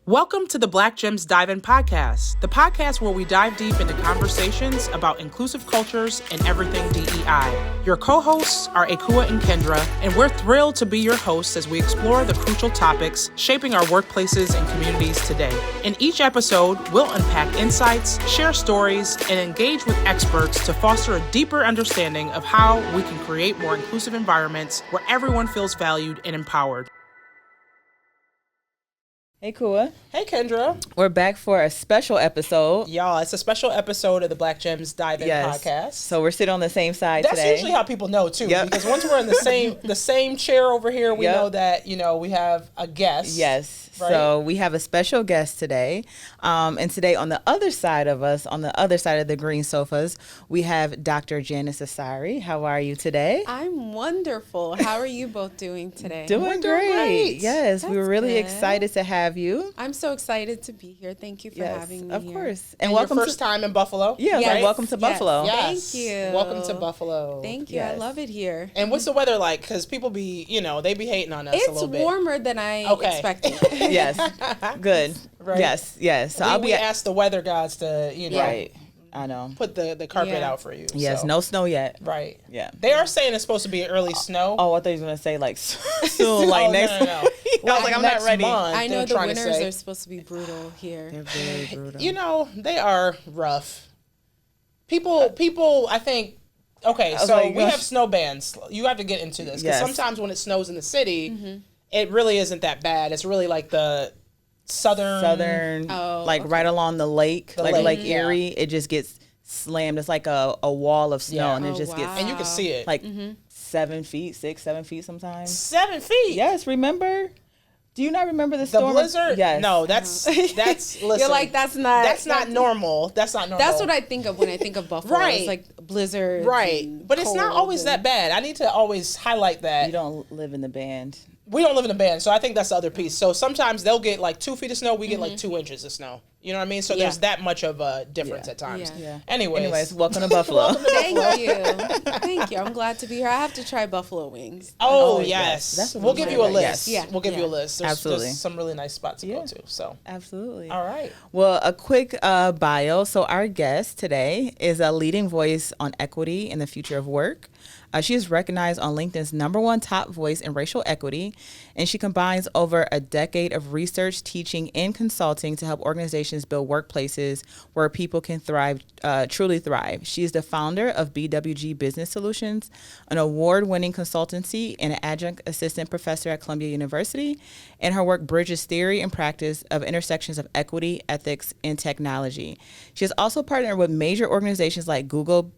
Welcome to the Black Gems Dive-In Podcast, the podcast where we dive deep into conversations about inclusive cultures and everything DEI. Your co-hosts are Akua and Kendra, and we're thrilled to be your hosts as we explore the crucial topics shaping our workplaces and communities today. In each episode, we'll unpack insights, share stories, and engage with experts to foster a deeper understanding of how we can create more inclusive environments where everyone feels valued and empowered. Hey, Kua. Hey, Kendra. We're back for a special episode. Y'all, it's a special episode of the Black Gems Dive-In Podcast. So we're sitting on the same side That's today. usually how people know, too. Yep. Because once we're in the same chair over here, we know that, we have a guest. Yes. Right? So we have a special guest today. And today on the other side of us, on the other side of the green sofas, we have Dr. Janice Asare. How are you today? I'm wonderful. How are you both doing today? Doing great. Yes, That's we were really good. excited to have you. I'm so excited to be here. Thank you for having me of here. course. And welcome your first time in Buffalo. Yeah, yes. welcome to Buffalo. Yes. Thank you. Welcome to Buffalo. Thank you. Yes. I love it here. And what's the weather like? Because people be, they be hating on us a little bit. It's warmer than I expected. Yes. Good. Right. Yes. So we asked the weather gods to, Right. I know. put the carpet out for you. Yes, so. no snow yet. Right. Yeah. They are saying it's supposed to be early snow. Oh, I thought you were going to say like soon, like next. No. I was like, I'm not ready. I know the winters are supposed to be brutal here. They're very brutal. They are rough. People, I think, okay, so like, we have snow bans. You have to get into this. Because sometimes when it snows in the city, it really isn't that bad. It's really like the southern, right along the lake, Lake Erie. It just gets slammed. It's like a wall of snow, and it just gets, and you can see it like 7 feet, 7 feet sometimes. 7 feet. Yes, remember? Do you not remember the storm? The blizzard? Yes. No, that's listen. You're like, that's not normal. That's not normal. That's what I think of when I think of Buffalo. Right. It's like blizzard. Right. But it's not always that bad. I need to always highlight that. You don't live in the band. We don't live in a band, so I think that's the other piece. So sometimes they'll get like 2 feet of snow, we get like 2 inches of snow. You know what I mean? So there's that much of a difference at times. Yeah. Anyways, welcome to Buffalo. Thank you. Thank you. I'm glad to be here. I have to try buffalo wings. Oh, yes. We'll give you a list. Yes. We'll give you a list. Absolutely. There's some really nice spots to go to. So Absolutely. All right. Well, a quick bio. So our guest today is a leading voice on equity in the future of work. She is recognized on LinkedIn's #1 top voice in racial equity, and she combines over a decade of research, teaching, and consulting to help organizations build workplaces where people can thrive, truly thrive. She is the founder of BWG Business Solutions, an award-winning consultancy and an adjunct assistant professor at Columbia University, and her work bridges theory and practice of intersections of equity, ethics, and technology. She has also partnered with major organizations like Google,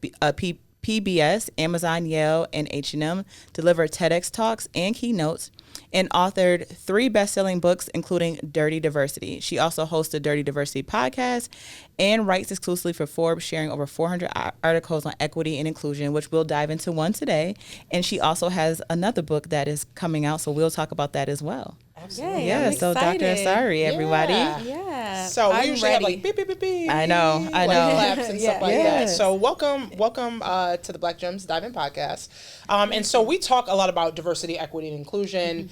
PBS, Amazon, Yale, and H&M, delivered TEDx talks and keynotes, and authored 3 best-selling books, including Dirty Diversity. She also hosts the Dirty Diversity podcast and writes exclusively for Forbes, sharing over 400 articles on equity and inclusion, which we'll dive into one today. And she also has another book that is coming out, so we'll talk about that as well. Absolutely. Yeah, So Dr. Asare, everybody. Yeah. So we usually have like beep, beep, beep, beep. I know. Like claps and stuff like that. Yes. So welcome to the Black Gems Dive-In Podcast. And so we talk a lot about diversity, equity, and inclusion,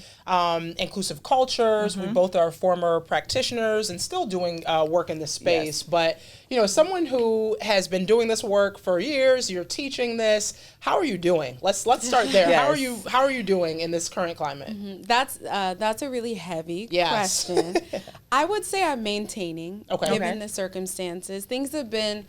inclusive cultures. We both are former practitioners and still doing work in this space. But, as someone who has been doing this work for years, you're teaching this, how are you doing? Let's start there. Yes. How are you doing in this current climate? That's a really heavy question. I would say I'm maintaining, given the circumstances. Things have been,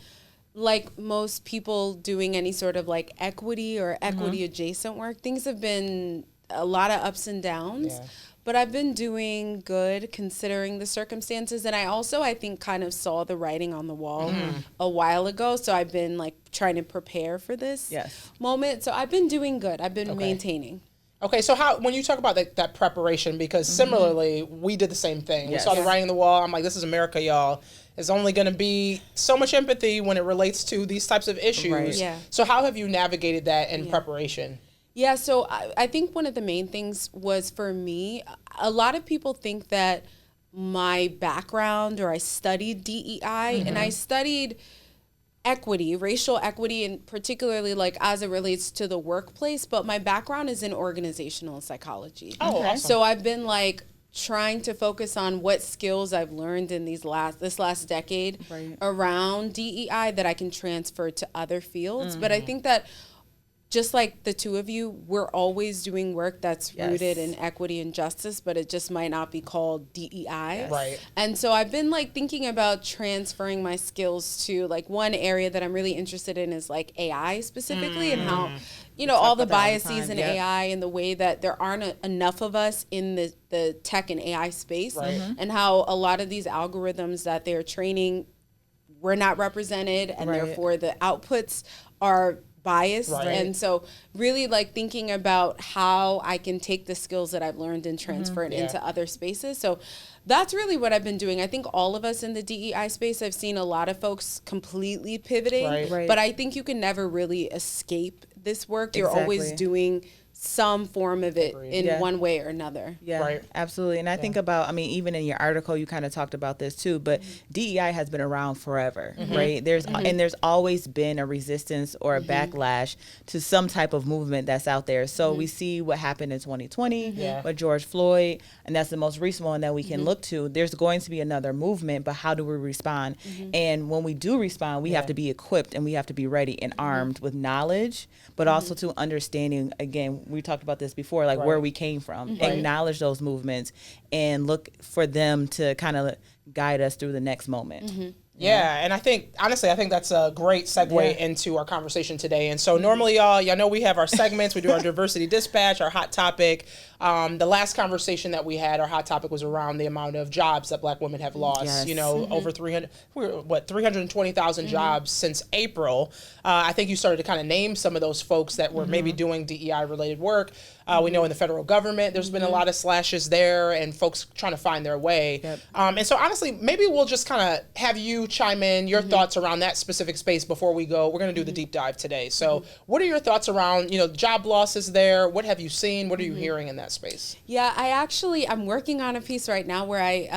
like most people doing any sort of like equity or equity adjacent work, things have been a lot of ups and downs. Yeah. But I've been doing good considering the circumstances. And I think, kind of saw the writing on the wall a while ago. So I've been like trying to prepare for this moment. So I've been doing good. I've been maintaining. Okay, so when you talk about that preparation, because similarly, we did the same thing. We saw the writing on the wall. I'm like, this is America, y'all. There's only going to be so much empathy when it relates to these types of issues. Right. Yeah. So how have you navigated that in preparation? Yeah, so I think one of the main things was, for me, a lot of people think that my background, or I studied DEI, and I studied equity, racial equity, and particularly like as it relates to the workplace, but my background is in organizational psychology. Oh, awesome. So I've been like trying to focus on what skills I've learned in this last decade around DEI that I can transfer to other fields. But I think that just like the two of you, we're always doing work that's rooted in equity and justice, but it just might not be called DEI. Right. And so I've been like thinking about transferring my skills to like one area that I'm really interested in is like AI specifically and how, you know, all the biases in AI and the way that there aren't enough of us in the tech and AI space and how a lot of these algorithms that they're training were not represented and therefore the outputs are biased. And so really like thinking about how I can take the skills that I've learned and transfer it into other spaces. So that's really what I've been doing. I think all of us in the DEI space, I've seen a lot of folks completely pivoting, but I think you can never really escape this work. You're always doing some form of it in one way or another. Absolutely. And I think about, I mean, even in your article, you kind of talked about this too, but DEI has been around forever, right? And there's always been a resistance or a backlash to some type of movement that's out there. So we see what happened in 2020 with George Floyd, and that's the most recent one that we can look to. There's going to be another movement, but how do we respond? And when we do respond, we have to be equipped and we have to be ready and armed with knowledge, but also to understanding, again, we talked about this before, like where we came from, acknowledge those movements and look for them to kind of guide us through the next moment. Yeah, and I think, honestly, I think that's a great segue into our conversation today. And so normally, y'all know we have our segments. We do our diversity dispatch, our hot topic. The last conversation that we had, our hot topic was around the amount of jobs that Black women have lost. You know, over 320,000 jobs since April. I think you started to kind of name some of those folks that were maybe doing DEI-related work. We know in the federal government, there's been a lot of slashes there and folks trying to find their way. And so honestly, maybe we'll just kind of have you chime in your thoughts around that specific space before we go. We're going to do the deep dive today. So what are your thoughts around, you know, job losses there? What have you seen? What are you hearing in that space? Yeah, I'm working on a piece right now where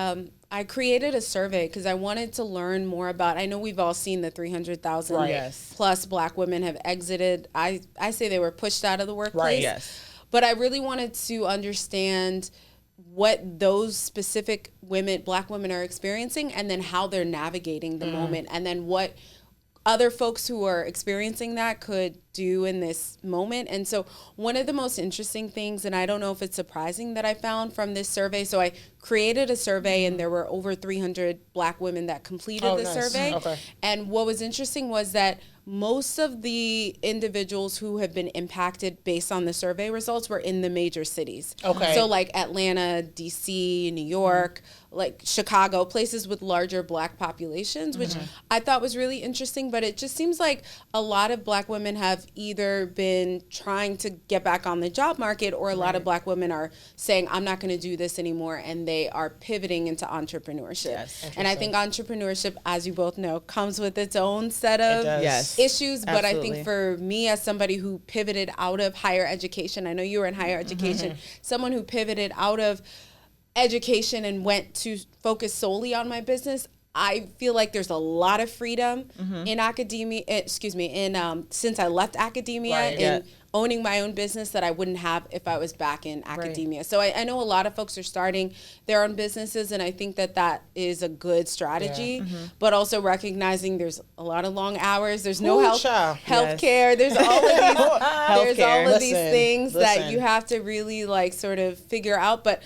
I created a survey because I wanted to learn more about, I know we've all seen the 300,000 plus Black women have exited. I say they were pushed out of the workplace. But I really wanted to understand what those specific Black women are experiencing and then how they're navigating the moment and then what other folks who are experiencing that could do in this moment. And so one of the most interesting things, and I don't know if it's surprising that I found from this survey, so I created a survey and there were over 300 Black women that completed the survey. And what was interesting was that most of the individuals who have been impacted based on the survey results were in the major cities. So like Atlanta, DC, New York, like Chicago, places with larger Black populations, which I thought was really interesting. But it just seems like a lot of Black women have either been trying to get back on the job market or a lot of Black women are saying, I'm not going to do this anymore. And they are pivoting into entrepreneurship. And I think entrepreneurship, as you both know, comes with its own set of issues. But I think for me, as somebody who pivoted out of higher education, I know you were in higher education, someone who pivoted out of education and went to focus solely on my business, I feel like there's a lot of freedom in academia, since I left academia in owning my own business that I wouldn't have if I was back in academia. So I know a lot of folks are starting their own businesses, and I think that that is a good strategy, but also recognizing there's a lot of long hours, there's no health care, there's all of these, things that you have to really like sort of figure out. But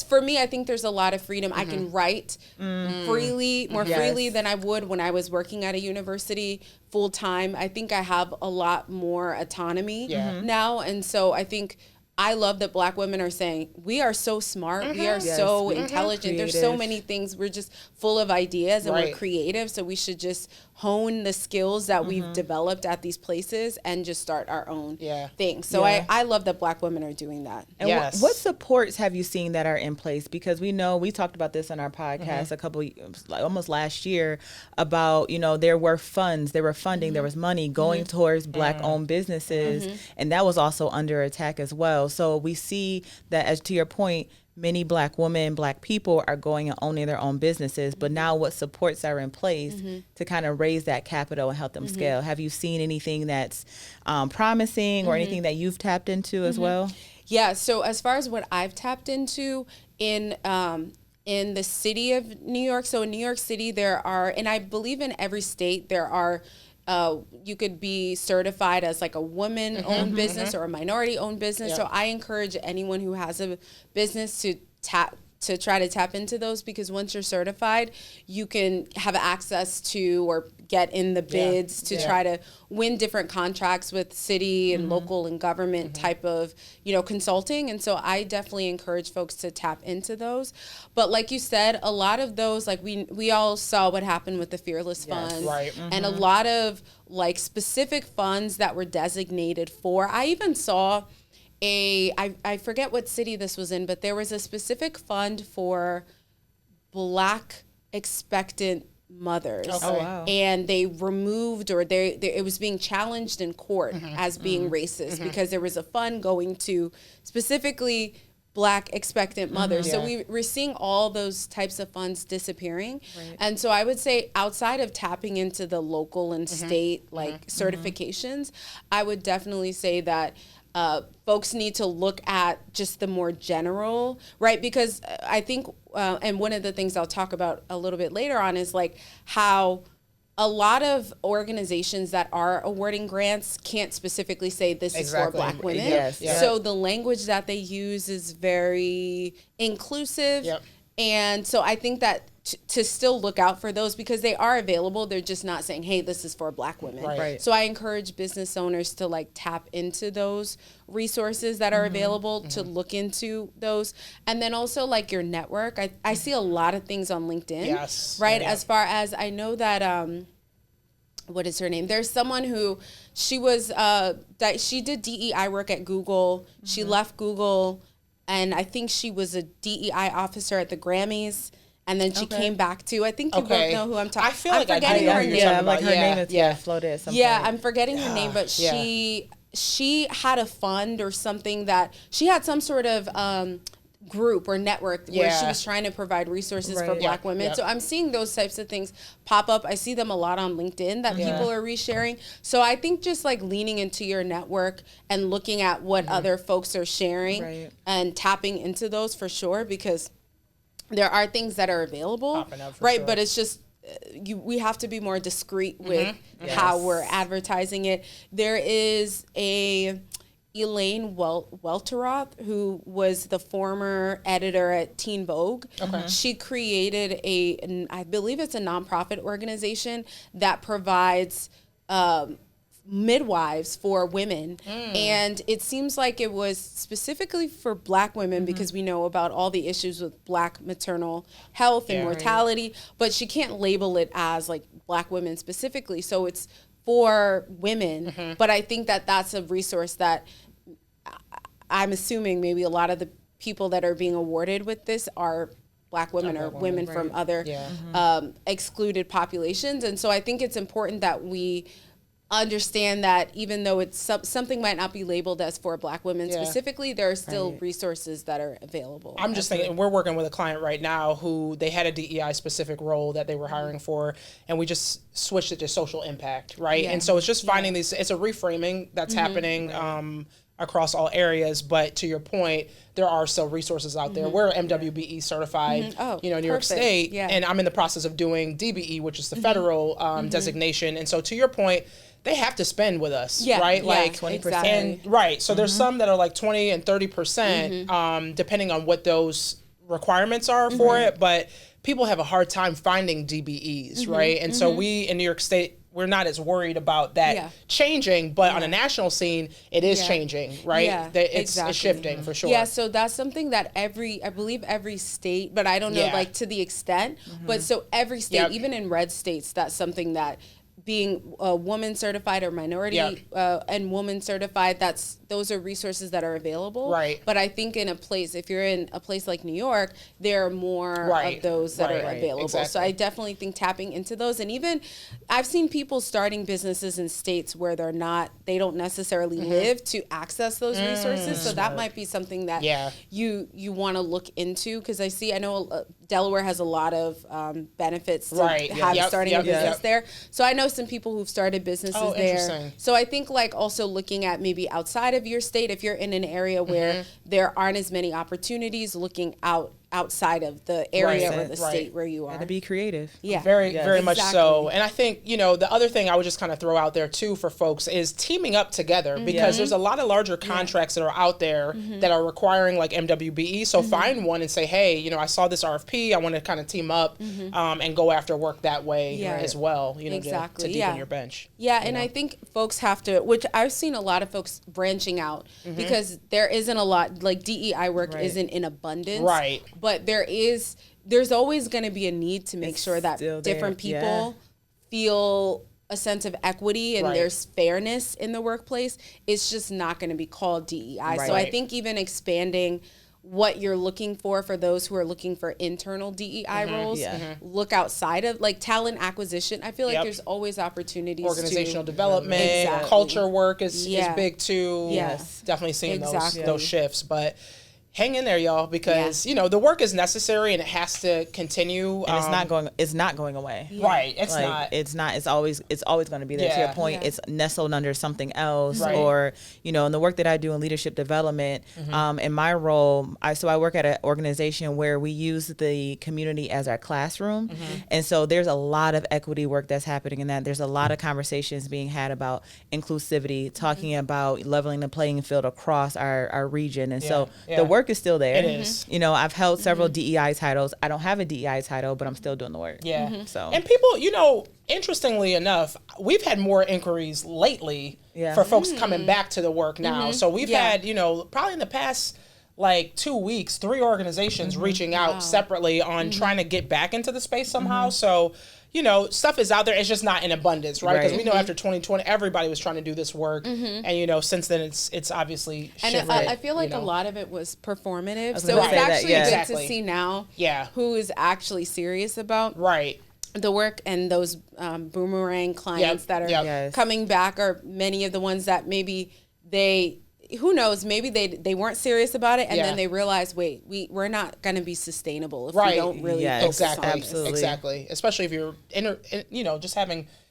for me, I think there's a lot of freedom. I can write freely, more freely than I would when I was working at a university full time. I think I have a lot more autonomy now. And so I think I love that Black women are saying, we are so smart, we are so intelligent, there's so many things, we're just full of ideas and we're creative, so we should just hone the skills that we've developed at these places and just start our own thing. So I love that Black women are doing that. And what supports have you seen that are in place? Because we know, we talked about this on our podcast almost last year about, you know, there were funds, there were funding, there was money going towards Black owned businesses, and that was also under attack as well. well. So we see that, as to your point, many Black women, Black people are going and owning their own businesses, but now what supports are in place to kind of raise that capital and help them scale? Have you seen anything that's promising or anything that you've tapped into as well? Yeah, so as far as what I've tapped into in the city of New York, so in New York City there are, and I believe in every state there are, you could be certified as like a woman-owned business or a minority-owned business. So I encourage anyone who has a business to try to tap into those, because once you're certified, you can have access to or get in the bids to try to win different contracts with city and local and government type of, consulting. And so I definitely encourage folks to tap into those. But like you said, a lot of those, like we all saw what happened with the Fearless Fund, and a lot of like specific funds that were designated for, I even saw I forget what city this was in, but there was a specific fund for Black expectant mothers. Oh, wow. And they removed, or it was being challenged in court as being racist because there was a fund going to specifically Black expectant mothers. So we're seeing all those types of funds disappearing. And so I would say, outside of tapping into the local and state certifications, I would definitely say that folks need to look at just the more general, right? Because I think, and one of the things I'll talk about a little bit later on is like how a lot of organizations that are awarding grants can't specifically say this is for Black women. So the language that they use is very inclusive. And so I think that to still look out for those, because they are available. They're just not saying, hey, this is for Black women. So I encourage business owners to like tap into those resources that are available, to look into those. And then also like your network. I see a lot of things on LinkedIn, right? As far as I know that, what is her name? There's someone who she was, that she did DEI work at Google. She left Google, and I think she was a DEI officer at the Grammys. And then she came back to, I think you both know who I'm talking about. I feel like I do know who you're talking about. Like her name is floated at some point. I'm forgetting her name, but she had a fund or something that, she had some sort of group or network where she was trying to provide resources for Black women. So I'm seeing those types of things pop up. I see them a lot on LinkedIn that people are resharing. So I think just like leaning into your network and looking at what other folks are sharing and tapping into those for sure, because there are things that are available, right? But it's just, we have to be more discreet with how we're advertising it. There is Elaine Welteroth, who was the former editor at Teen Vogue. She created I believe it's a nonprofit organization that provides midwives for women, and it seems like it was specifically for Black women because we know about all the issues with Black maternal health and mortality, but she can't label it as like Black women specifically, so it's for women. But I think that that's a resource that I'm assuming maybe a lot of the people that are being awarded with this are Black women or women from other excluded populations. And so I think it's important that we understand that even though it's something might not be labeled as for Black women specifically, there are still resources that are available. I'm just thinking, we're working with a client right now who they had a DEI specific role that they were hiring for, and we just switched it to social impact, right? And so it's just finding these, it's a reframing that's happening across all areas. But to your point, there are still resources out there. We're MWBE certified, New York State, and I'm in the process of doing DBE, which is the federal designation. And so to your point, they have to spend with us, right? Like 20%. And, right. So there's some that are like 20 and 30%, depending on what those requirements are for it. But people have a hard time finding DBEs, right? And so we in New York State, we're not as worried about that changing, but on a national scene, it is changing, right? It's shifting for sure. Yeah, so that's something that I believe every state, but I don't know like to the extent, but so every state, even in red states, that's something that being woman certified or minority and woman certified, those are resources that are available. Right. But I think if you're in a place like New York, there are more of those that are available. Exactly. So I definitely think tapping into those, and even I've seen people starting businesses in states where they don't necessarily live to access those resources. So that might be something that you want to look into, because I know Delaware has a lot of benefits to starting a business there. So I know some people who've started businesses there. So I think like also looking at maybe outside of your state, if you're in an area where there aren't as many opportunities, looking outside of the area or the state where you are. To be creative. Yeah. Very much so. And I think, the other thing I would just kind of throw out there too for folks is teaming up together, because there's a lot of larger contracts that are out there that are requiring like MWBE. So find one and say, hey, I saw this RFP. I want to kind of team up and go after work that way as well, to deepen your bench. Yeah. And I think folks have to, which I've seen a lot of folks branching out because there isn't a lot, like DEI work isn't in abundance. Right. But there's always going to be a need to make sure that different people feel a sense of equity and there's fairness in the workplace. It's just not going to be called DEI. So I think even expanding what you're looking for those who are looking for internal DEI roles, look outside of like talent acquisition. I feel like there's always opportunities. Organizational development, culture work is big too. Yes. Definitely seeing those shifts. But hang in there, y'all, because the work is necessary and it has to continue. And it's not going away. Yeah. Right. It's not. It's always going to be there. To your point, it's nestled under something else. Right. Or, in the work that I do in leadership development, in my role, I work at an organization where we use the community as our classroom. And so there's a lot of equity work that's happening in that. There's a lot of conversations being had about inclusivity, talking about leveling the playing field across our region. And so the work is still there. It is. I've held several DEI titles. I don't have a DEI title, but I'm still doing the work. Yeah. So, and people, interestingly enough, we've had more inquiries lately for folks coming back to the work now. So we've had, probably in the past like 2 weeks, 3 organizations reaching out separately on trying to get back into the space somehow. So, stuff is out there. It's just not in abundance, right? Because we know after 2020, everybody was trying to do this work. And, since then, it's obviously shifted. And I feel like a lot of it was performative. So it's actually good to see now who is actually serious about the work, and those boomerang clients that are coming back are many of the ones that maybe who knows, maybe they weren't serious about it, and then they realize, wait, we're not going to be sustainable if we don't really focus on this. Exactly. Especially if you're just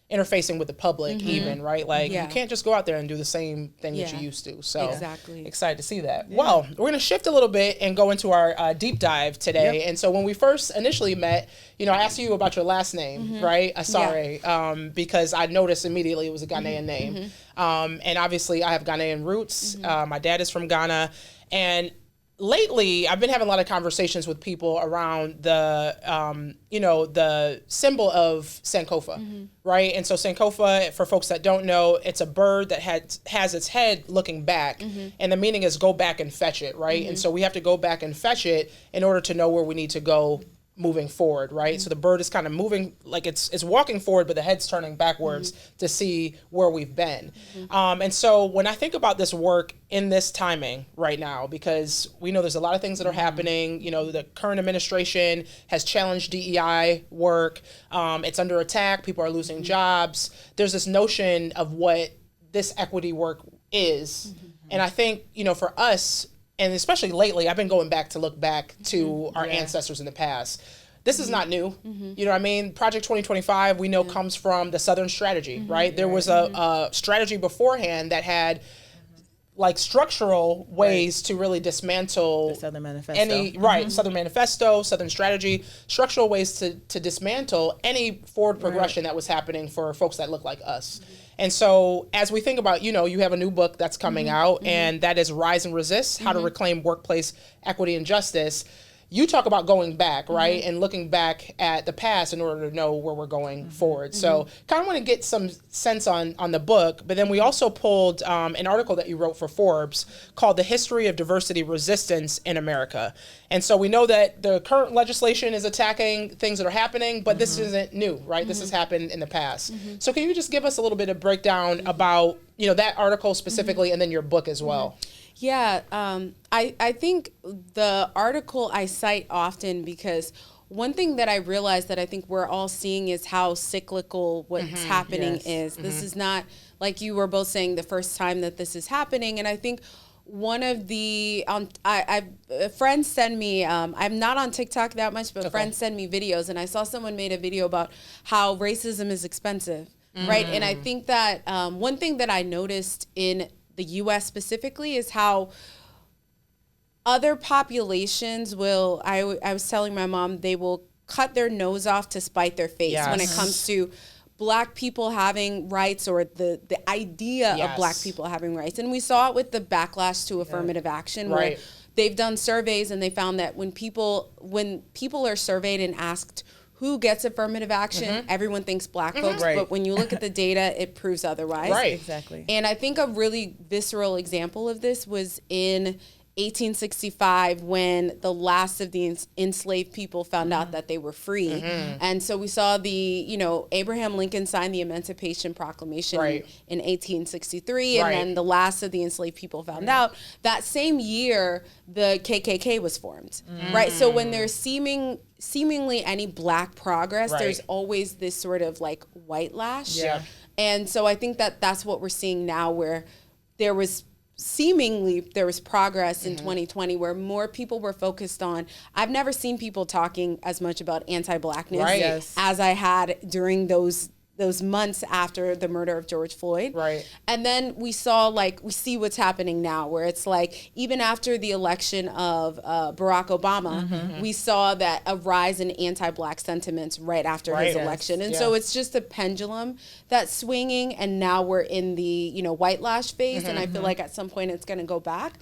interfacing with the public, even, right? Like you can't just go out there and do the same thing that you used to. So excited to see that. Well, we're going to shift a little bit and go into our deep dive today. And so when we first initially met, I asked you about your last name, right? Asare, because I noticed immediately it was a Ghanaian name. And obviously I have Ghanaian roots. My dad is from Ghana. And lately, I've been having a lot of conversations with people around the symbol of Sankofa, right? And so Sankofa, for folks that don't know, it's a bird that has its head looking back, and the meaning is go back and fetch it, right? And so we have to go back and fetch it in order to know where we need to go moving forward, right? So the bird is kind of moving, like it's walking forward, but the head's turning backwards to see where we've been. And so when I think about this work in this timing right now, because we know there's a lot of things that are happening, the current administration has challenged DEI work. It's under attack. People are losing jobs. There's this notion of what this equity work is. And I think, for us, and especially lately, I've been going back to look back to our ancestors in the past. This is not new. You know what I mean? Project 2025, we know comes from the Southern Strategy, right? There was a strategy beforehand that had like structural ways to really dismantle the Southern Manifesto. Southern Manifesto, Southern Strategy, structural ways to dismantle any forward progression that was happening for folks that look like us. And so as we think about, you have a new book that's coming out, and that is Rise and Resist, How to Reclaim Workplace Equity and Justice. you talk about going back, right? And looking back at the past in order to know where we're going forward. So kind of want to get some sense on the book, but then we also pulled an article that you wrote for Forbes called The History of Diversity Resistance in America. And so we know that the current legislation is attacking things that are happening, but this isn't new, right? This has happened in the past. So can you just give us a little bit of breakdown about, you know, that article specifically and then your book as well? Yeah, I think the article I cite often because one thing that I realized that I think we're all seeing is how cyclical what's happening is. This is not, like you were both saying, the first time that this is happening. And I think one of the, friends send me, I'm not on TikTok that much, but friends send me videos. And I saw someone made a video about how racism is expensive, right? And I think that one thing that I noticed in the U.S. specifically is how other populations will, I was telling my mom, they will cut their nose off to spite their face when it comes to Black people having rights or the idea of Black people having rights. And we saw it with the backlash to affirmative action where they've done surveys and they found that when people are surveyed and asked who gets affirmative action, everyone thinks Black folks, but when you look at the data, it proves otherwise. Right, exactly. And I think a really visceral example of this was in 1865 when the last of the enslaved people found out that they were free. And so we saw Abraham Lincoln signed the Emancipation Proclamation in 1863, and then the last of the enslaved people found out. That same year, the KKK was formed, right? So when there's seemingly any Black progress, there's always this sort of like white lash. And so I think that that's what we're seeing now, where there was progress in 2020 where more people were focused on, I've never seen people talking as much about anti-Blackness as I had during those months after the murder of George Floyd. And then we see what's happening now, where it's like, even after the election of Barack Obama, we saw that a rise in anti-Black sentiments right after his election. And so it's just a pendulum that's swinging, and now we're in the, white lash phase, and I feel like at some point it's gonna go back.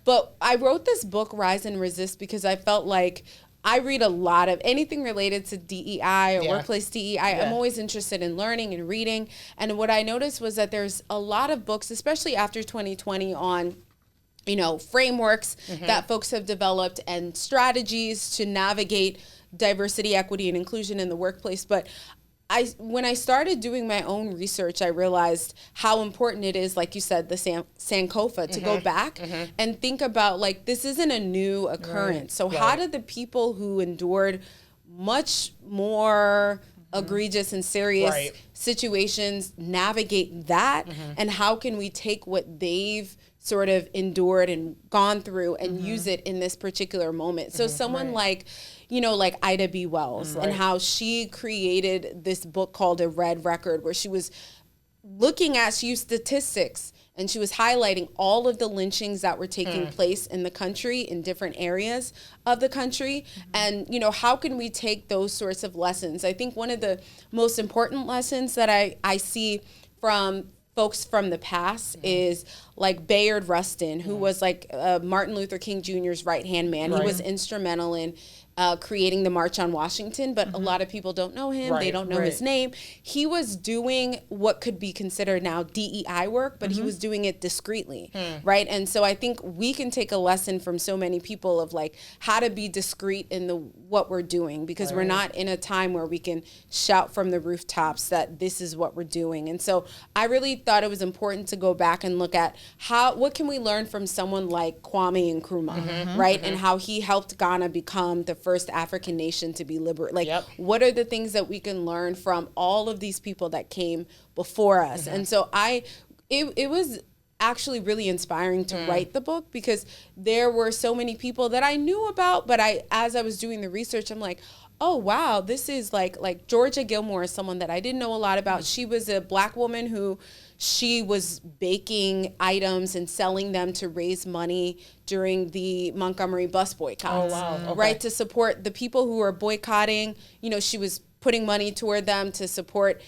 But I wrote this book, Rise and Resist, because I felt like I read a lot of anything related to DEI or workplace DEI. I'm always interested in learning and reading. And what I noticed was that there's a lot of books, especially after 2020, on frameworks that folks have developed and strategies to navigate diversity, equity, and inclusion in the workplace. But when I started doing my own research, I realized how important it is, like you said, the Sankofa, to go back and think about, like, this isn't a new occurrence. So how did the people who endured much more egregious and serious situations navigate that? And how can we take what they've sort of endured and gone through and use it in this particular moment? So someone like Ida B. Wells and how she created this book called A Red Record, where she was she used statistics and she was highlighting all of the lynchings that were taking place in the country, in different areas of the country. And, how can we take those sorts of lessons? I think one of the most important lessons that I see from folks from the past is like Bayard Rustin, who was like Martin Luther King Jr.'s right-hand man. He was instrumental in creating the March on Washington, but a lot of people don't know him. They don't know his name. He was doing what could be considered now DEI work, but he was doing it discreetly, right? And so I think we can take a lesson from so many people of like how to be discreet in what we're doing, because we're not in a time where we can shout from the rooftops that this is what we're doing. And so I really thought it was important to go back and look at what can we learn from someone like Kwame Nkrumah, right? And how he helped Ghana become the first African nation to be liberated. Like, what are the things that we can learn from all of these people that came before us? And so it was actually really inspiring to write the book, because there were so many people that I knew about, but as I was doing the research, I'm like, oh wow, this is like Georgia Gilmore is someone that I didn't know a lot about. She was a Black woman who she was baking items and selling them to raise money during the Montgomery bus boycotts. Oh wow. Okay. Right, to support the people who were boycotting. She was putting money toward them to support,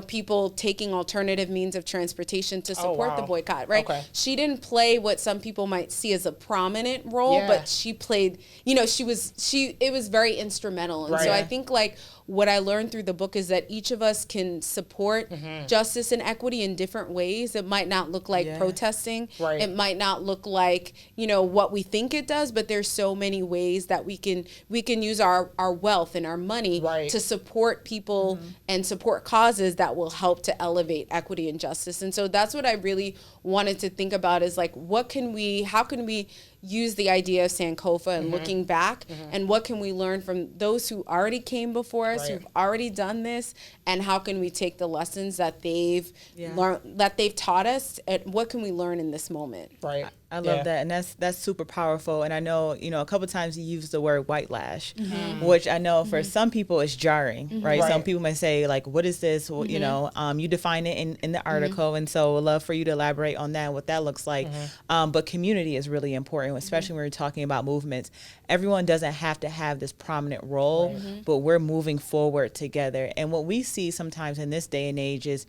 people taking alternative means of transportation to support the boycott, right? Okay. She didn't play what some people might see as a prominent role, but she played, it was very instrumental. And so I think like what I learned through the book is that each of us can support justice and equity in different ways. It might not look like protesting. Right. It might not look like, what we think it does, but there's so many ways that we can use our wealth and our money to support people and support causes that will help to elevate equity and justice. And so that's what I really wanted to think about is like, how can we use the idea of Sankofa and looking back and what can we learn from those who already came before us, who've already done this, and how can we take the lessons that they've learned, that they've taught us, and what can we learn in this moment? Right. I love that, and that's super powerful. And I know, a couple of times you use the word white lash, which I know for some people is jarring, right? Some people may say like, "What is this?" Well, you define it in the article, and so I'd love for you to elaborate on that, what that looks like. But community is really important, especially when we're talking about movements. Everyone doesn't have to have this prominent role, but we're moving forward together. And what we see sometimes in this day and age is,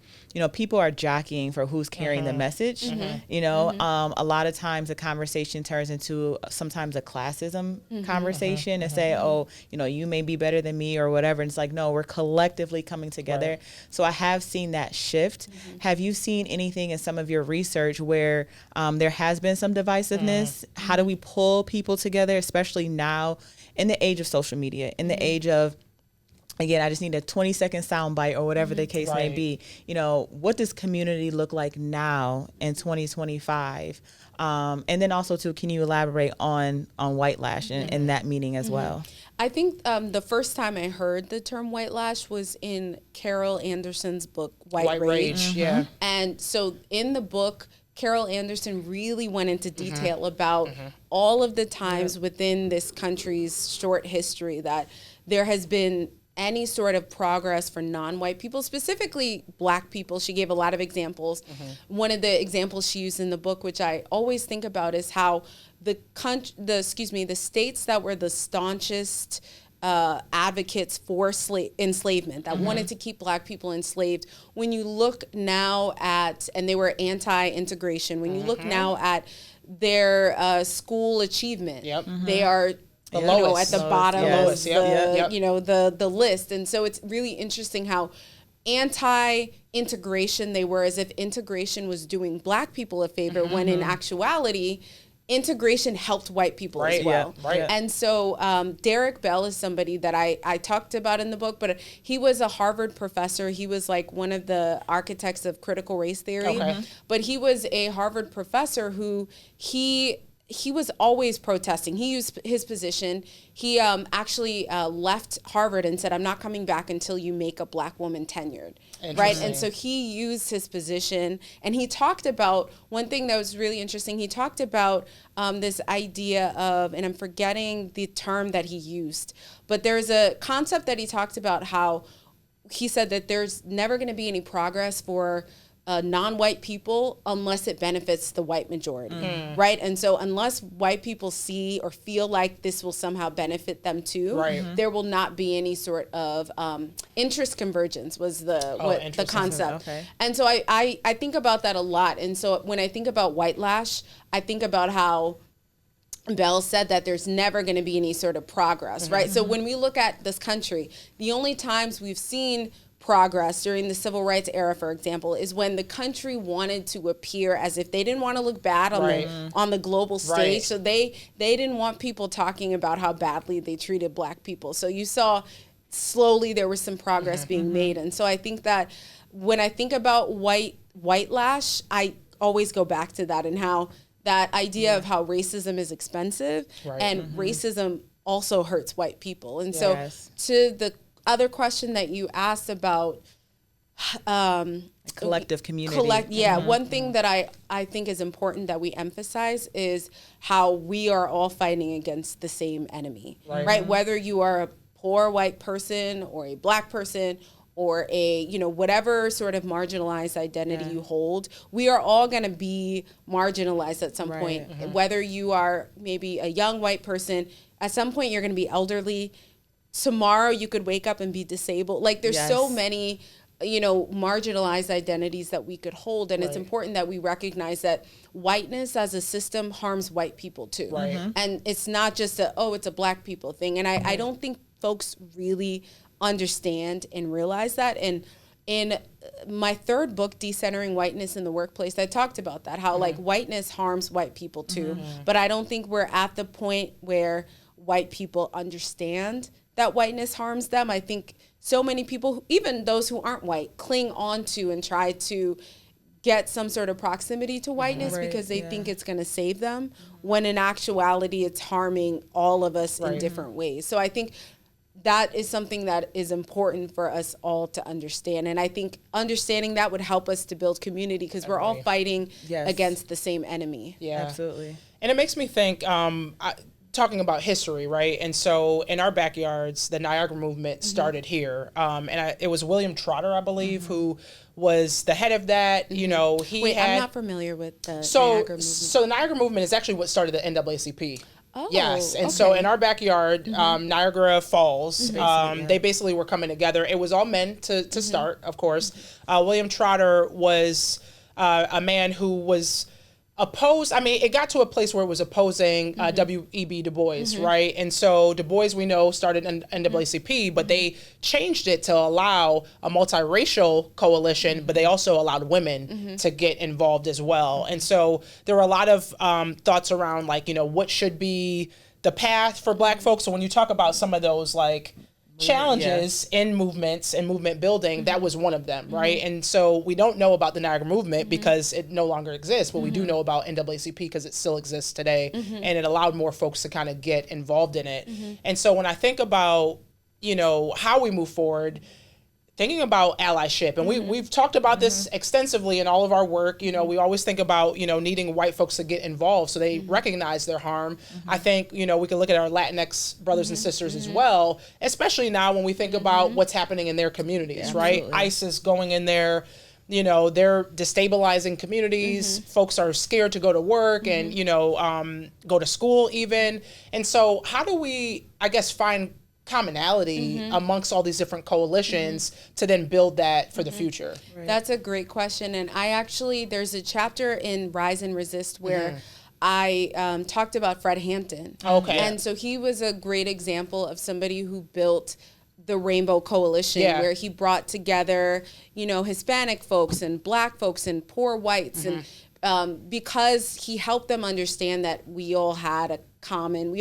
people are jockeying for who's carrying the message. A lot of times the conversation turns into sometimes a classism conversation and say, oh, you may be better than me or whatever. And it's like, no, we're collectively coming together. Right. So I have seen that shift. Have you seen anything in some of your research where there has been some divisiveness? How do we pull people together, especially now in the age of social media, in the age of, again, I just need a 20-second soundbite or whatever the case may be. What does community look like now in 2025? And then also, too, can you elaborate on white lash and that meaning as well? I think the first time I heard the term white lash was in Carol Anderson's book, White Rage. Yeah. And so in the book, Carol Anderson really went into detail about all of the times within this country's short history that there has been any sort of progress for non-white people, specifically Black people. She gave a lot of examples. One of the examples she used in the book, which I always think about, is how the states that were the staunchest advocates for enslavement, that wanted to keep Black people enslaved. When you look now at, and they were anti-integration, when you look now at their school achievement, they are at the bottom of the list. And so it's really interesting how anti-integration they were, as if integration was doing Black people a favor, when in actuality, integration helped white people as well. And so Derek Bell is somebody that I talked about in the book, but he was a Harvard professor. He was like one of the architects of critical race theory. But he was a Harvard professor who he was always protesting. He used his position. He actually left Harvard and said, I'm not coming back until you make a Black woman tenured. Right? And so he used his position, and he talked about one thing that was really interesting. He talked about this idea of, and I'm forgetting the term that he used, but there's a concept that he talked about, how he said that there's never going to be any progress for non-white people unless it benefits the white majority, right? And so unless white people see or feel like this will somehow benefit them too, there will not be any sort of interest convergence was the concept. And so I think about that a lot. And so when I think about white lash, I think about how Bell said that there's never going to be any sort of progress, right? So when we look at this country, the only times we've seen progress during the civil rights era, for example, is when the country wanted to appear as if they didn't want to look bad on the global stage. So they didn't want people talking about how badly they treated Black people. So you saw slowly there was some progress being made. And so I think that when I think about white lash, I always go back to that, and how that idea of how racism is expensive and racism also hurts white people. And so to the other question that you asked about collective community. One thing that I think is important that we emphasize is how we are all fighting against the same enemy, right? Whether you are a poor white person or a Black person or a, whatever sort of marginalized identity you hold, we are all going to be marginalized at some point. Whether you are maybe a young white person, at some point you're going to be elderly. tomorrow you could wake up and be disabled. Like there's so many, marginalized identities that we could hold. And it's important that we recognize that whiteness as a system harms white people too. Right. And it's not just it's a Black people thing. And I don't think folks really understand and realize that. And in my third book, Decentering Whiteness in the Workplace, I talked about that, how like whiteness harms white people too. But I don't think we're at the point where white people understand that whiteness harms them. I think so many people, even those who aren't white, cling on to and try to get some sort of proximity to whiteness because they think it's going to save them, when in actuality it's harming all of us in different ways. So I think that is something that is important for us all to understand. And I think understanding that would help us to build community, because we're all fighting against the same enemy. Yeah, absolutely. And it makes me think, talking about history, right? And so in our backyards, the Niagara movement started here. It was William Trotter, I believe, who was the head of that. I'm not familiar with the Niagara movement. So the Niagara movement is actually what started the NAACP. Oh, yes. And so in our backyard, Niagara Falls, they basically were coming together. It was all men to start, of course. William Trotter was a man who was opposed. I mean, it got to a place where it was opposing W.E.B. Du Bois, right? And so Du Bois, we know, started NAACP, but they changed it to allow a multiracial coalition, but they also allowed women to get involved as well. And so there were a lot of thoughts around, like, what should be the path for Black folks. So when you talk about some of those, like, challenges in movements and movement building, that was one of them, right? And so we don't know about the Niagara movement because it no longer exists, but we do know about NAACP because it still exists today, and it allowed more folks to kind of get involved in it. And so when I think about, how we move forward, thinking about allyship, and we've talked about this extensively in all of our work. We always think about, needing white folks to get involved so they recognize their harm. I think, we can look at our Latinx brothers and sisters as well, especially now when we think about what's happening in their communities, right? ICE is going in there, they're destabilizing communities. Folks are scared to go to work and, go to school even. And so how do we, I guess, find commonality amongst all these different coalitions to then build that for the future? Right. That's a great question. And there's a chapter in Rise and Resist where I talked about Fred Hampton. Okay. And so he was a great example of somebody who built the Rainbow Coalition, where he brought together, Hispanic folks and Black folks and poor whites. And because he helped them understand that we all have a common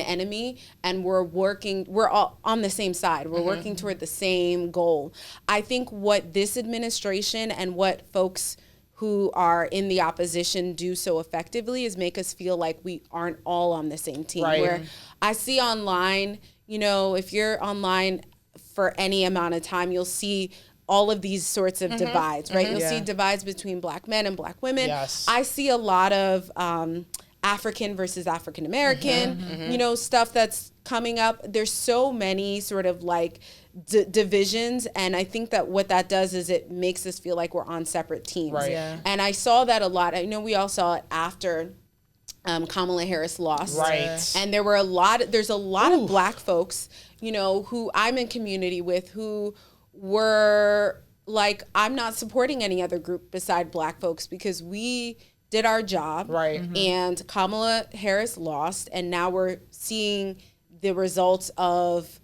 enemy, and we're all on the same side. We're working toward the same goal. I think what this administration and what folks who are in the opposition do so effectively is make us feel like we aren't all on the same team. Right. Where I see online, if you're online for any amount of time, you'll see all of these sorts of divides, right? You'll see divides between Black men and Black women. Yes. I see a lot of African versus African American, stuff that's coming up. There's so many sort of like divisions, and I think that what that does is it makes us feel like we're on separate teams. Right. Yeah. And I saw that a lot. I know we all saw it after Kamala Harris lost. Right. And there's a lot of Black folks, who I'm in community with, who were like, I'm not supporting any other group beside Black folks because we did our job, right? And Kamala Harris lost, and now we're seeing the results of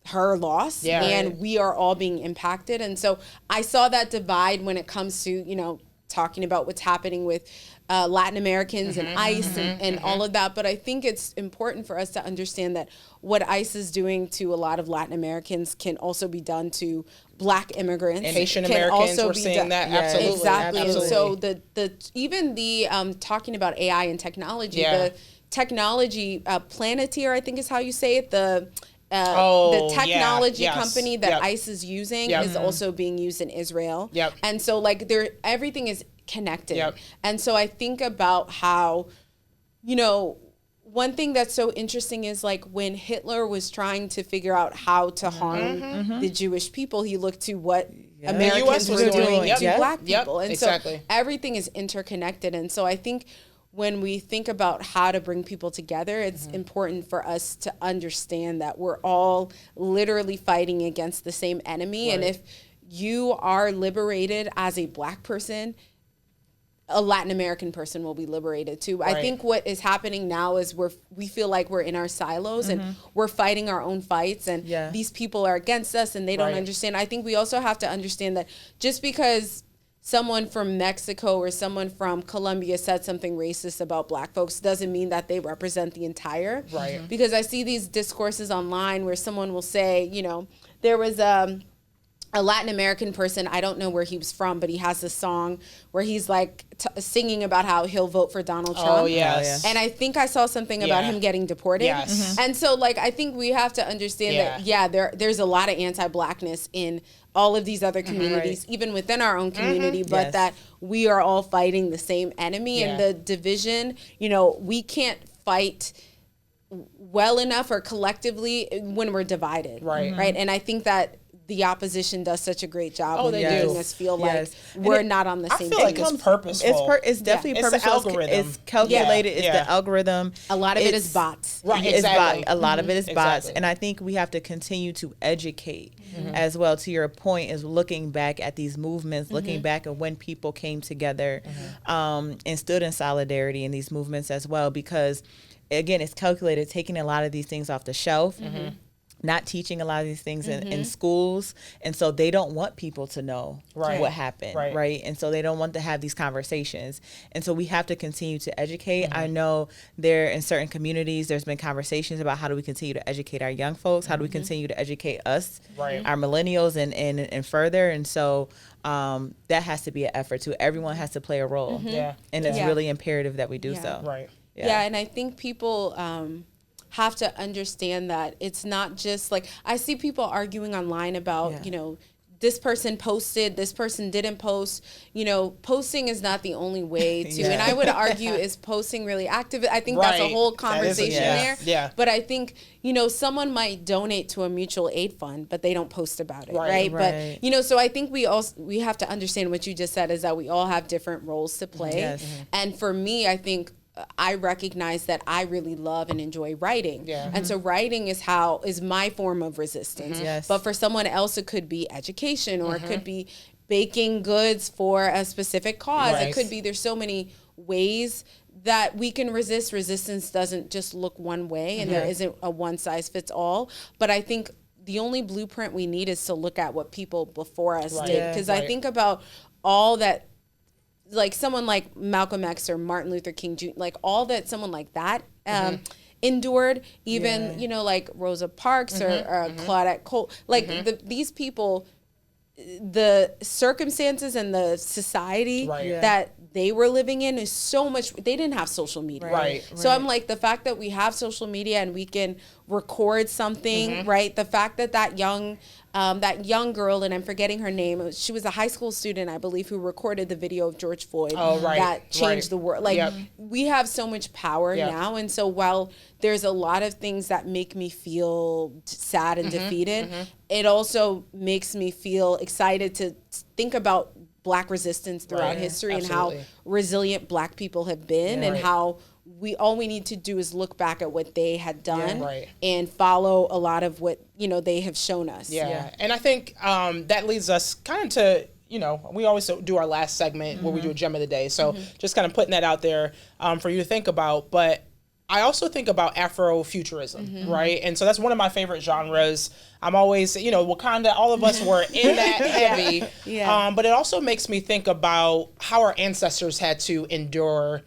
her loss, and we are all being impacted. And so I saw that divide when it comes to, talking about what's happening with Latin Americans and ICE and all of that. But I think it's important for us to understand that what ICE is doing to a lot of Latin Americans can also be done to Black immigrants. And Haitian Americans, we're seeing that. Absolutely. Exactly. Absolutely. And so even the talking about AI and technology, the technology, Planeteer, I think is how you say it, the technology company that ICE is using is also being used in Israel. Yep. And so everything is connected. Yep. And so I think about how, one thing that's so interesting is like when Hitler was trying to figure out how to harm the Jewish people, he looked to what Americans were doing to Black people. And so everything is interconnected. And so I think when we think about how to bring people together, it's important for us to understand that we're all literally fighting against the same enemy. Right. And if you are liberated as a Black person, a Latin American person will be liberated too. Right. I think what is happening now is we feel like we're in our silos and we're fighting our own fights, and these people are against us and they don't understand. I think we also have to understand that just because someone from Mexico or someone from Colombia said something racist about Black folks doesn't mean that they represent the entire. Right. Because I see these discourses online where someone will say, you know, there was a Latin American person, I don't know where he was from, but he has this song where he's like singing about how he'll vote for Donald Trump. Oh, yes. And I think I saw something about him getting deported. Yes. And so, like, I think we have to understand that, there's a lot of anti-Blackness in all of these other communities, even within our own community, but that we are all fighting the same enemy. And the division, you know, we can't fight well enough or collectively when we're divided. Right. And I think that the opposition does such a great job of making us feel like we're not on the same page. I feel like it's purposeful. It's definitely purposeful. It's the algorithm. It's calculated. It's the algorithm. A lot of it is bots. Right, exactly. A lot of it is bots. And I think we have to continue to educate as well. To your point, is looking back at these movements, looking back at when people came together and stood in solidarity in these movements as well. Because, again, it's calculated, taking a lot of these things off the shelf. Not teaching a lot of these things in schools, and so they don't want people to know what happened, right? And so they don't want to have these conversations, and so we have to continue to educate. I know there in certain communities, there's been conversations about how do we continue to educate our young folks, how do we continue to educate us, our millennials, and further, and so that has to be an effort too. Everyone has to play a role, and it's really imperative that we do so. Yeah, and I think people have to understand that it's not just like, I see people arguing online about, you know, this person posted, this person didn't post. You know, posting is not the only way to, and I would argue, is posting really active? I think that's a whole conversation there. Yeah. But I think, you know, someone might donate to a mutual aid fund, but they don't post about it, right? But, you know, so I think we have to understand what you just said, is that we all have different roles to play. And for me, I think I recognize that I really love and enjoy writing. And so writing is my form of resistance. But for someone else, it could be education, or it could be baking goods for a specific cause. It could be, there's so many ways that we can resist. Resistance doesn't just look one way, and there isn't a one size fits all. But I think the only blueprint we need is to look at what people before us did. Because I think about all that, like someone like Malcolm X or Martin Luther King Jr., like all that someone like that endured, even, you know, like Rosa Parks or Claudette Cole, like these people, the circumstances and the society that they were living in is so much, they didn't have social media. So I'm like, the fact that we have social media and we can record something, the fact that that young girl, and I'm forgetting her name, she was a high school student, I believe, who recorded the video of George Floyd that changed the world. Like, we have so much power now. And so while there's a lot of things that make me feel sad and defeated, it also makes me feel excited to think about Black resistance throughout history and how resilient Black people have been, and how all we need to do is look back at what they had done and follow a lot of what, you know, they have shown us. And I think that leads us kind of to, you know, we always do our last segment where we do a gem of the day. So just kind of putting that out there for you to think about. But I also think about Afrofuturism, right? And so that's one of my favorite genres. I'm always, you know, Wakanda, all of us were in that heavy. But it also makes me think about how our ancestors had to endure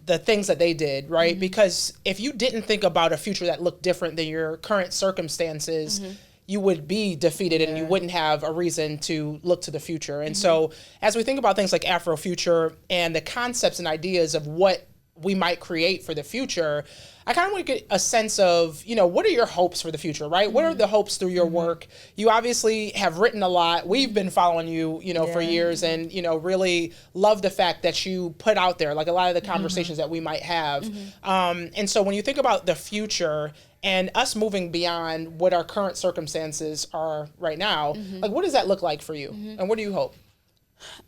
the things that they did, right? Because if you didn't think about a future that looked different than your current circumstances, you would be defeated and you wouldn't have a reason to look to the future. And so as we think about things like Afrofuture and the concepts and ideas of what we might create for the future, I kind of want to get a sense of, you know, what are your hopes for the future, right? What are the hopes through your work? You obviously have written a lot. We've been following you, you know, for years, and, you know, really love the fact that you put out there, like, a lot of the conversations that we might have. And so when you think about the future and us moving beyond what our current circumstances are right now, like, what does that look like for you? And what do you hope?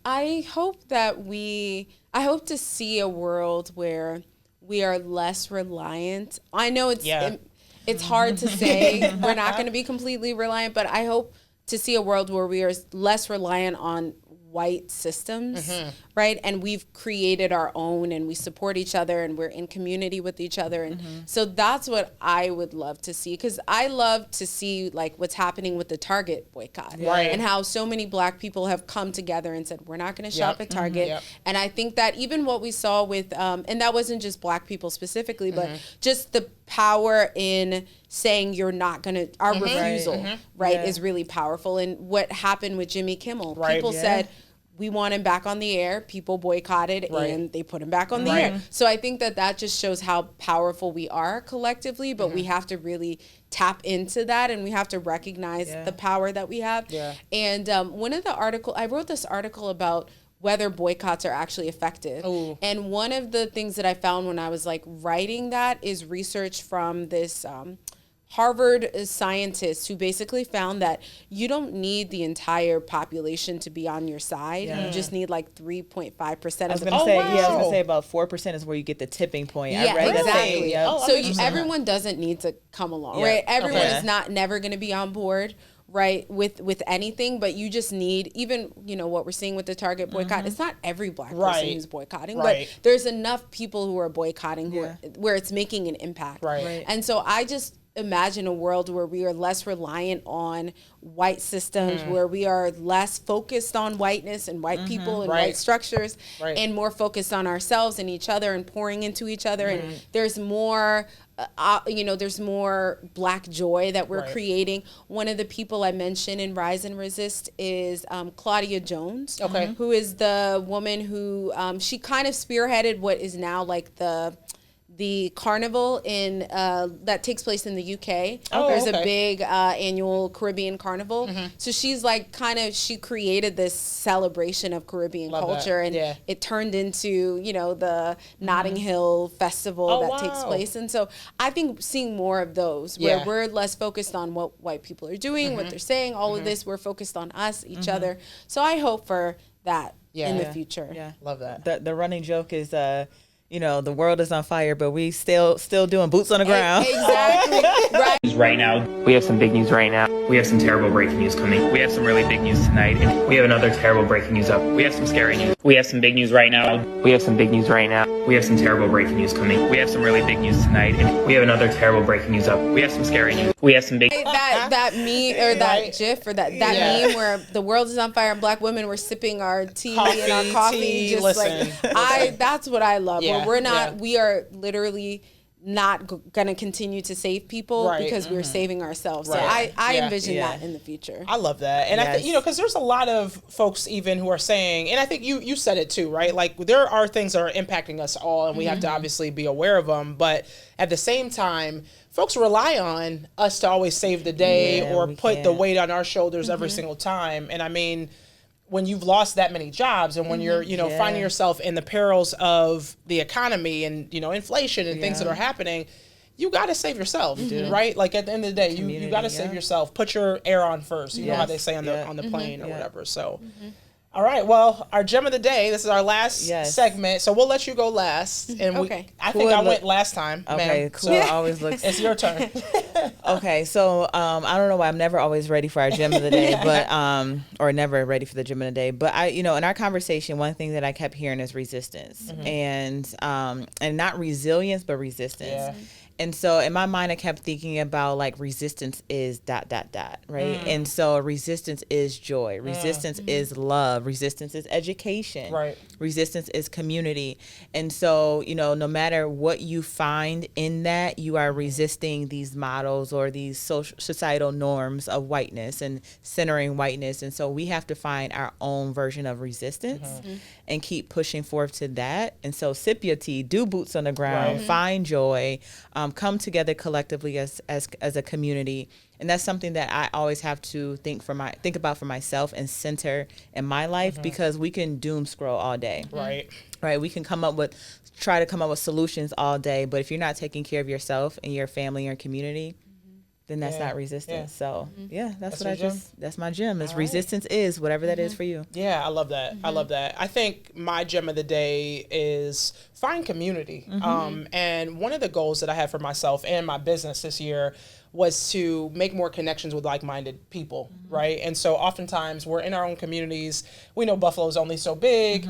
I hope to see a world where we are less reliant. I know it's hard to say we're not going to be completely reliant, but I hope to see a world where we are less reliant on white systems, right? And we've created our own, and we support each other, and we're in community with each other. And so that's what I would love to see, because I love to see like what's happening with the Target boycott, and how so many Black people have come together and said, we're not going to shop at Target. And I think that even what we saw with, and that wasn't just Black people specifically, but just the power in saying you're not going to, our refusal, is really powerful. And what happened with Jimmy Kimmel, people said, we want him back on the air. People boycotted and they put him back on the air. So I think that just shows how powerful we are collectively, but we have to really tap into that, and we have to recognize the power that we have. And I wrote this article about whether boycotts are actually effective. Ooh. And one of the things that I found when I was like writing that is research from this Harvard scientists who basically found that you don't need the entire population to be on your side. You just need like 3.5% of the population. I was going to say about 4% is where you get the tipping point. Yeah, exactly. Everyone doesn't need to come along, right? Everyone is never going to be on board, right, with anything, but you just need, even, what we're seeing with the Target boycott, it's not every Black person who's boycotting, but there's enough people who are boycotting where it's making an impact. And so I just imagine a world where we are less reliant on white systems, where we are less focused on whiteness and white people and white structures, and more focused on ourselves and each other and pouring into each other. And there's more, there's more Black joy that we're creating. One of the people I mentioned in Rise and Resist is Claudia Jones, who is the woman who, she kind of spearheaded what is now like the carnival in that takes place in the UK. There's a big annual Caribbean carnival. So she's like she created this celebration of Caribbean culture, and it turned into, the Notting Hill festival that takes place. And so I think seeing more of those where we're less focused on what white people are doing, what they're saying, all of this, we're focused on us, each other. So I hope for that in the future. Yeah. Love that. The running joke is the world is on fire, but we still doing boots on the ground. Exactly. Right now, we have some big news right now. We have some terrible breaking news coming. We have some really big news tonight. And we have another terrible breaking news up. We have some scary news. We have some big news right now. We have some big news right now. We have some terrible breaking news coming. We have some really big news tonight. And we have another terrible breaking news up. We have some scary news. We have some big... That meme or that GIF or that meme where the world is on fire and Black women were sipping our tea and our coffee. That's what I love. We are literally not going to continue to save people because we're saving ourselves. So I envision that in the future. I love that. And I think, because there's a lot of folks even who are saying, and I think you said it too, right? Like there are things that are impacting us all, and we have to obviously be aware of them. But at the same time, folks rely on us to always save the day or put the weight on our shoulders every single time. And I mean, when you've lost that many jobs and when you're, finding yourself in the perils of the economy and, inflation and things that are happening, you got to save yourself, right? Like at the end of the day, you got to save yourself. Put your air on first. You know how they say on the plane or whatever. So, all right. Well, our gem of the day. This is our last segment, so we'll let you go last. And I think I went last time. Okay, cool. So always looks. It's your turn. Okay, so I don't know why I'm never always ready for our gem of the day, but or never ready for the gem of the day. But in our conversation, one thing that I kept hearing is resistance, and not resilience, but resistance. Yeah. And so in my mind, I kept thinking about like resistance is ... right? And so resistance is joy. Resistance is love. Resistance is education. Right. Resistance is community. And so, no matter what you find in that, you are resisting these models or these societal norms of whiteness and centering whiteness. And so we have to find our own version of resistance and keep pushing forth to that. And so sip your tea, do boots on the ground, find joy, come together collectively as a community. And that's something that I always have to think about for myself and center in my life, because we can doom scroll all day. Right. We can try to come up with solutions all day, but if you're not taking care of yourself and your family and your community, then that's not resistance. So that's my gem. Is All resistance is whatever that is for you. Yeah, I love that. I love that. I think my gem of the day is find community. And one of the goals that I had for myself and my business this year was to make more connections with like-minded people, right? And so oftentimes we're in our own communities. We know Buffalo's only so big.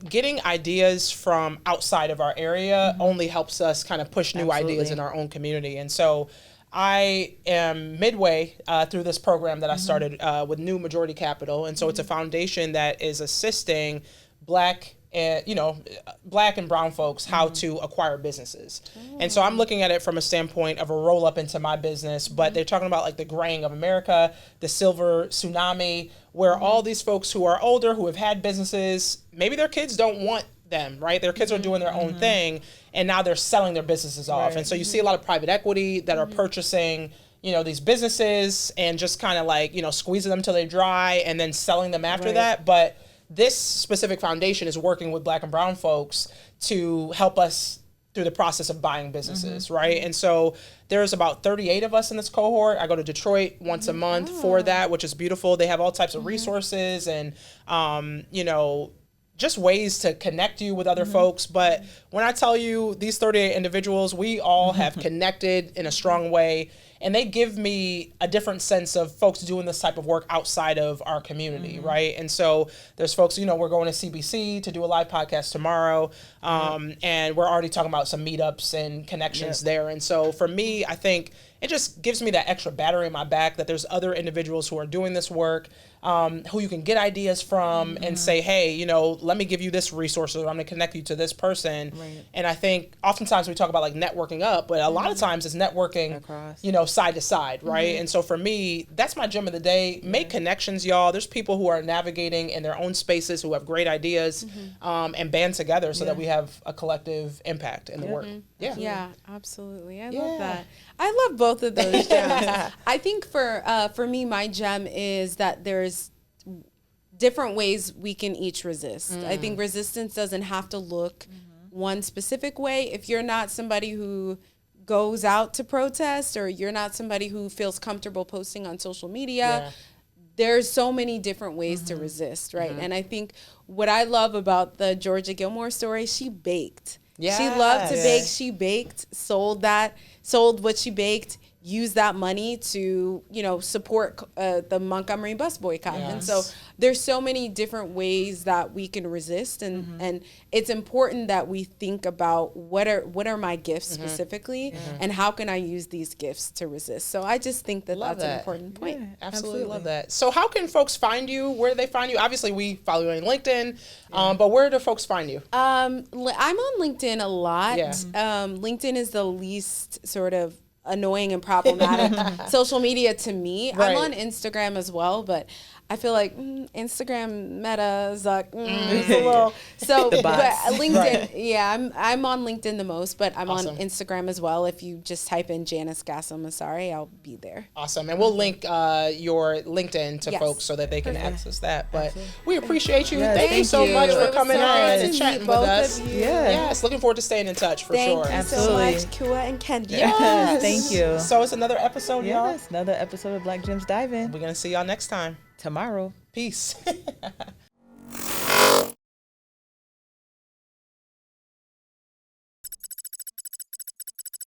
Getting ideas from outside of our area only helps us kind of push new ideas in our own community. And so I am midway through this program that I started with New Majority Capital. And so it's a foundation that is assisting Black and brown folks how to acquire businesses. And so I'm looking at it from a standpoint of a roll up into my business, but they're talking about like the graying of America, the silver tsunami, where all these folks who are older, who have had businesses, maybe their kids don't want them, right? Their kids are doing their own thing, and now they're selling their businesses off. And so you see a lot of private equity that are purchasing, these businesses and just kind of like, squeezing them till they dry and then selling them after that. But this specific foundation is working with Black and brown folks to help us through the process of buying businesses, right? And so there's about 38 of us in this cohort. I go to Detroit once a month for that, which is beautiful. They have all types of resources and, just ways to connect you with other folks. But when I tell you these 38 individuals, we all have connected in a strong way. And they give me a different sense of folks doing this type of work outside of our community, right? And so there's folks, we're going to CBC to do a live podcast tomorrow. And we're already talking about some meetups and connections there. And so for me, I think it just gives me that extra battery in my back that there's other individuals who are doing this work, who you can get ideas from and say, hey, let me give you this resource, or I'm going to connect you to this person. And I think oftentimes we talk about like networking up, but a lot of times it's networking across, side to side, right? And so for me, that's my gem of the day. Make connections, y'all. There's people who are navigating in their own spaces who have great ideas, and band together so that we have a collective impact in the work. Yeah, absolutely. I love that. I love both of those gems. I think for me, my gem is that there's different ways we can each resist. I think resistance doesn't have to look one specific way. If you're not somebody who goes out to protest, or you're not somebody who feels comfortable posting on social media, there's so many different ways to resist, right? And I think what I love about the Georgia Gilmore story, she baked. Yes. She loved to bake. She baked, sold what she baked, used that money to, support the Montgomery bus boycott. And so there's so many different ways that we can resist. And it's important that we think about what are my gifts specifically, and how can I use these gifts to resist. So I just think that's an important point. Yeah, absolutely love that. So how can folks find you? Where do they find you? Obviously, we follow you on LinkedIn, but where do folks find you? I'm on LinkedIn a lot. LinkedIn is the least sort of annoying and problematic social media to me. I'm on Instagram as well, but I feel like Instagram, Meta, Zuck, it's a little. So, but LinkedIn, I'm on LinkedIn the most, but I'm on Instagram as well. If you just type in Janice Gassam Asare, I'll be there. Awesome, and we'll link your LinkedIn to folks so that they can access that. But we appreciate you. Thank you so much for coming on and chatting with us. Yes, looking forward to staying in touch for sure. Thank you so much, Kua and Kendra. Yes. Thank you. So it's another episode, y'all. Yes, another episode of Black Gems Dive In. We're gonna see y'all next time. Tomorrow. Peace.